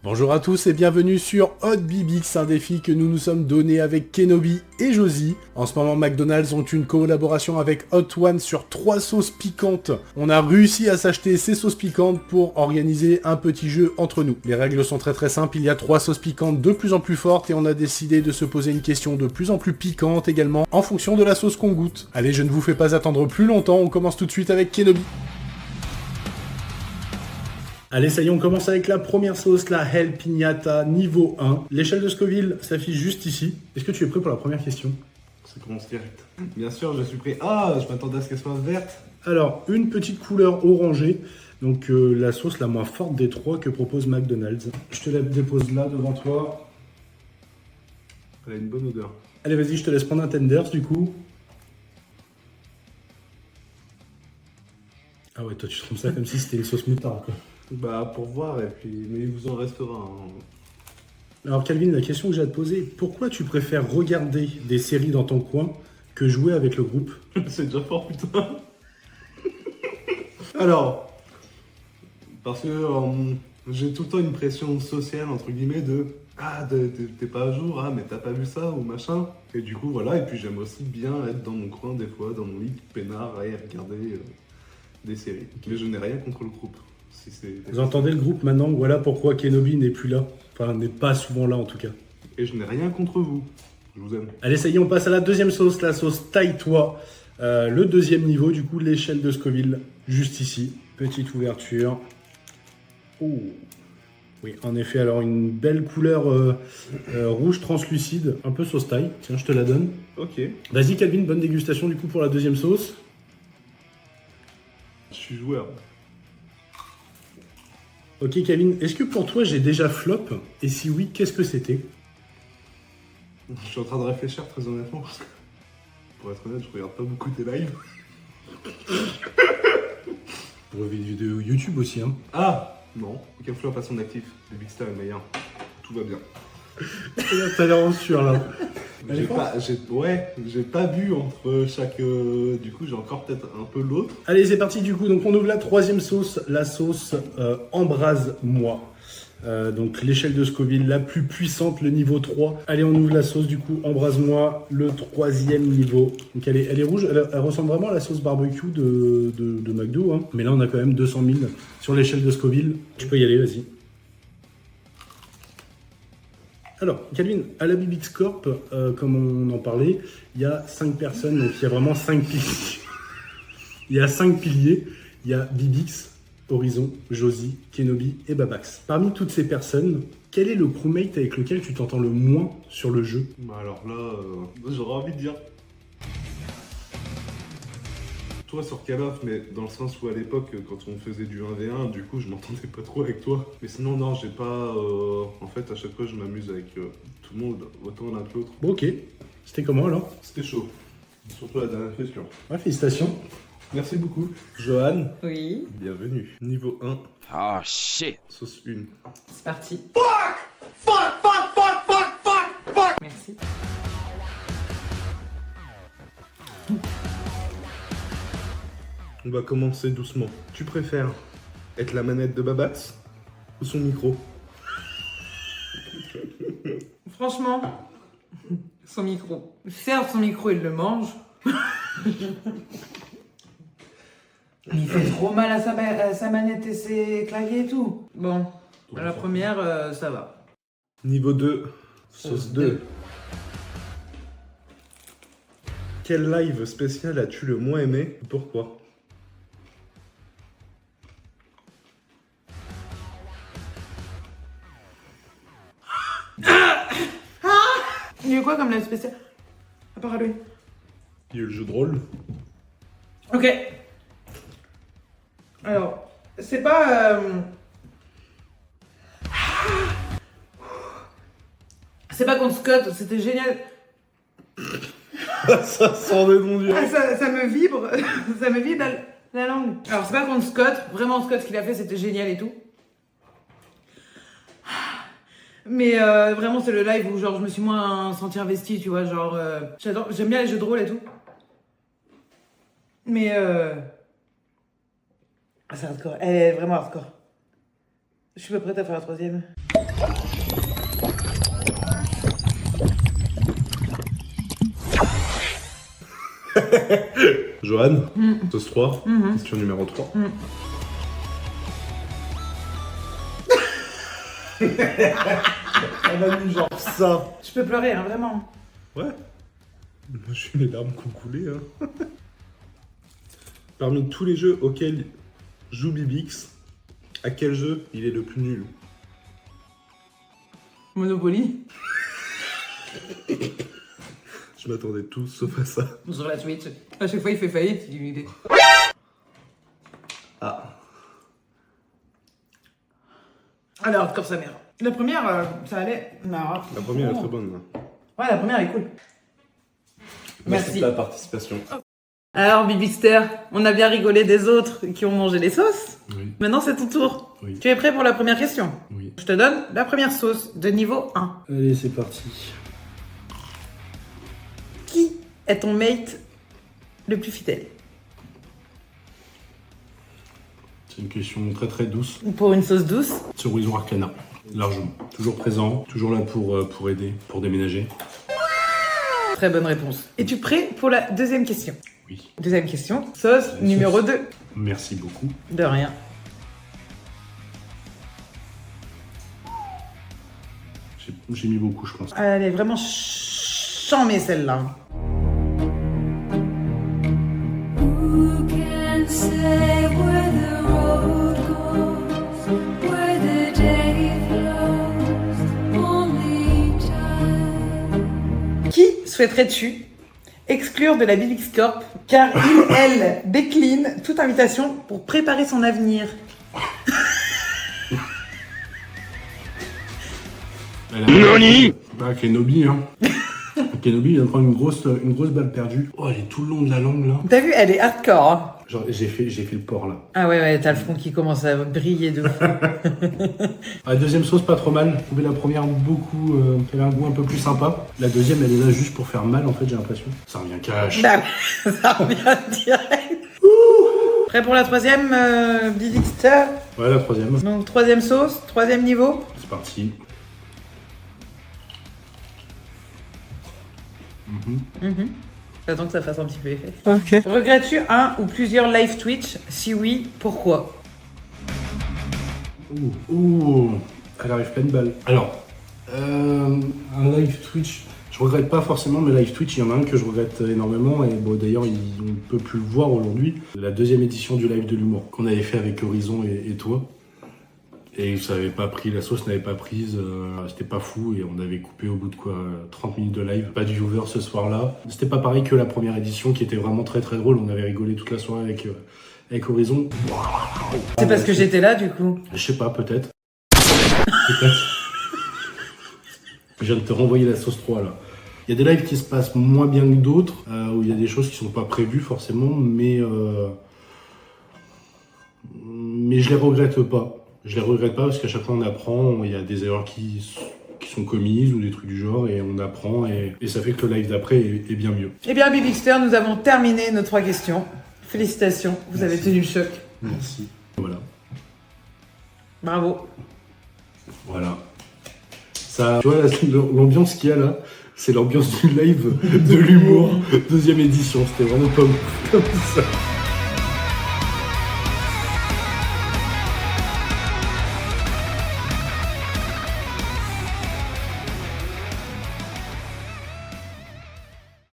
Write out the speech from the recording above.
Bonjour à tous et bienvenue sur Hot Bibix, un défi que nous nous sommes donné avec Kenobi et Josie. En ce moment, McDonald's ont une collaboration avec Hot One sur 3 sauces piquantes. On a réussi à s'acheter ces sauces piquantes pour organiser un petit jeu entre nous. Les règles sont très simples, il y a 3 sauces piquantes de plus en plus fortes et on a décidé de se poser une question de plus en plus piquante également en fonction de la sauce qu'on goûte. Allez, je ne vous fais pas attendre plus longtemps, on commence tout de suite avec Kenobi. Allez, ça y est, on commence avec la première sauce, la Hell Piñata niveau 1. L'échelle de Scoville s'affiche juste ici. Est-ce que tu es prêt pour la première question? Ça commence direct. Bien sûr, je suis prêt. Ah, je m'attendais à ce qu'elle soit verte. Alors, une petite couleur orangée. Donc, la sauce la moins forte des 3 que propose McDonald's. Je te la dépose là, devant toi. Elle a une bonne odeur. Allez, vas-y, je te laisse prendre un tenders, du coup. Ah ouais, toi, tu trouves ça comme si c'était une sauce moutarde, quoi. Bah, pour voir, et puis... Mais il vous en restera un. Alors, Calvin, la question que j'ai à te poser, pourquoi tu préfères regarder des séries dans ton coin que jouer avec le groupe? C'est déjà fort, putain. Alors, parce que j'ai tout le temps une pression sociale, entre guillemets, de « Ah, t'es pas à jour, ah, mais t'as pas vu ça, ou machin ». Et du coup, voilà, et puis j'aime aussi bien être dans mon coin, des fois, dans mon lit, peinard, et regarder des séries. Mais je n'ai rien contre le groupe. Si Vous entendez le groupe maintenant? Voilà pourquoi Kenobi n'est plus là. Enfin, n'est pas souvent là en tout cas. Et je n'ai rien contre vous. Je vous aime. Allez, ça y est, on passe à la deuxième sauce, la sauce taille-toi. Le deuxième niveau, du coup, l'échelle de Scoville, juste ici. Petite ouverture. Oh. Oui, en effet, alors une belle couleur rouge translucide, un peu sauce taille. Tiens, je te la donne. Ok. Vas-y, Calvin, bonne dégustation du coup pour la deuxième sauce. Je suis joueur. Ok, Calvin, est-ce que pour toi j'ai déjà flop? Et si oui, qu'est-ce que c'était? Je suis en train de réfléchir très honnêtement parce que, pour être honnête, je regarde pas beaucoup tes lives. Pour une vidéo YouTube aussi, hein. Ah non, aucun flop à son actif. Le Big Star est meilleur. Tout va bien. T'as l'air en sueur là. J'ai pas bu entre chaque. Du coup, j'ai encore peut-être un peu l'autre. Allez, c'est parti du coup. Donc, on ouvre la troisième sauce, la sauce Embrase-moi. Donc, l'échelle de Scoville la plus puissante, le niveau 3. Allez, on ouvre la sauce du coup Embrase-moi, le troisième niveau. Donc, elle est rouge. Elle ressemble vraiment à la sauce barbecue de McDo. Hein. Mais là, on a quand même 200 000 sur l'échelle de Scoville. Tu peux y aller, vas-y. Alors, Calvin, à la Bibix Corp, comme on en parlait, il y a 5 personnes, donc il y a vraiment 5 piliers. Il y a 5 piliers. Il y a Bibix, Horizon, Josie, Kenobi et Babax. Parmi toutes ces personnes, quel est le crewmate avec lequel tu t'entends le moins sur le jeu? Bah alors là, j'aurais envie de dire. Toi sur Call of, mais dans le sens où à l'époque, quand on faisait du 1v1, du coup je m'entendais pas trop avec toi. Mais sinon, non, j'ai pas. En fait, à chaque fois, je m'amuse avec tout le monde, autant l'un que l'autre. Bon, ok. C'était comment alors? C'était chaud. Surtout la dernière question. Ouais, félicitations. Merci beaucoup. Johan, Oui, bienvenue. Niveau 1, Oh shit. sauce 1. c'est parti. Merci. On va commencer doucement. Tu préfères être la manette de Babax ou son micro? Franchement, son micro. Certes, son micro, il le mange. Mais il fait trop mal à sa manette et ses claviers et tout. Bon, à la première, ça va. Niveau 2, sauce 2. Quel live spécial as-tu le moins aimé? Pourquoi? Il y a eu quoi comme live spécial? À part Halloween. Il y a eu le jeu de rôle. Ok. Alors, c'est pas... C'est pas contre Scott, c'était génial. Ça sent des bons dieux. Ah, ça me vibre, ça me vibre la langue. Alors c'est pas contre Scott, vraiment Scott ce qu'il a fait c'était génial et tout. Mais vraiment c'est le live où genre je me suis moins sentie investie, tu vois, genre j'aime bien les jeux de rôle et tout. Mais c'est hardcore, elle est vraiment hardcore. Je suis pas prête à faire la troisième. Johan, sauce 3, question numéro 3. On a mis genre ça. Je peux pleurer, hein, vraiment. Ouais. Moi, j'ai les larmes qui ont coulé. Hein. Parmi tous les jeux auxquels joue Bibix, à quel jeu il est le plus nul? Monopoly. Je m'attendais tout sauf à ça. Sur la Switch. À chaque fois, il fait faillite. Il dit... Ah. Alors, comme sa mère. La première, ça allait. Non, La première est très bonne. Là. Ouais, la première est cool. Merci. pour ta participation. Alors, Bibixter, on a bien rigolé des autres qui ont mangé les sauces. Oui. Maintenant, c'est ton tour. Oui. Tu es prêt pour la première question? Oui. Je te donne la première sauce de niveau 1. Allez, c'est parti. Qui est ton mate le plus fidèle? C'est une question très très douce. Pour une sauce douce? Sur Horizon Arcana, largement. Toujours présent, toujours là pour aider, pour déménager. Très bonne réponse. Es-tu prêt pour la deuxième question? Oui. Deuxième question, sauce numéro 2. Merci beaucoup. De rien. J'ai mis beaucoup, je pense. Elle est vraiment chamée celle-là. Who can say where the road goes, where the day flows, only time. Qui souhaiterais-tu exclure de la Bibix Corp car il, elle, décline toute invitation pour préparer son avenir? NANI Bah, Kenobi, hein. Kenobi, il vient de prendre une grosse balle perdue. Oh, elle est tout le long de la langue, là. T'as vu, elle est hardcore. Hein. Genre, j'ai fait le porc, là. Ah ouais, t'as le front qui commence à briller de fou. La deuxième sauce, pas trop mal. J'ai trouvé la première beaucoup... elle a un goût un peu plus sympa. La deuxième, elle est là juste pour faire mal, en fait, j'ai l'impression. Ça revient cash. Bah ouais, ça revient direct. Prêt pour la troisième, Bibixter? Ouais, la troisième. Donc, troisième sauce, troisième niveau. C'est parti. J'attends que ça fasse un petit peu effet. Ok. Regrettes-tu un ou plusieurs live Twitch? Si oui, pourquoi? Ouh, elle arrive pleine balle. Alors, un live Twitch, je regrette pas forcément, mais live Twitch, il y en a un que je regrette énormément, et bon, d'ailleurs, on ne peut plus le voir aujourd'hui. La deuxième édition du live de l'humour qu'on avait fait avec Horizon et toi. Et ça n'avait pas pris, la sauce n'avait pas prise, c'était pas fou, et on avait coupé au bout de quoi, 30 minutes de live. Pas de viewer ce soir-là. C'était pas pareil que la première édition qui était vraiment très très drôle, on avait rigolé toute la soirée avec Horizon. C'est parce que j'étais là du coup. Je sais pas, peut-être. Peut-être. Je viens de te renvoyer la sauce 3 là. Il y a des lives qui se passent moins bien que d'autres, où il y a des choses qui sont pas prévues forcément, mais je les regrette pas. Je les regrette pas parce qu'à chaque fois on apprend, il y a des erreurs qui sont commises ou des trucs du genre et on apprend et ça fait que le live d'après est bien mieux. Eh bien, Bibixter, nous avons terminé nos 3 questions. Félicitations, vous avez tenu le choc. Merci. Voilà. Bravo. Voilà. Ça, tu vois l'ambiance qu'il y a là, c'est l'ambiance du live de l'humour, deuxième édition. C'était vraiment comme ça.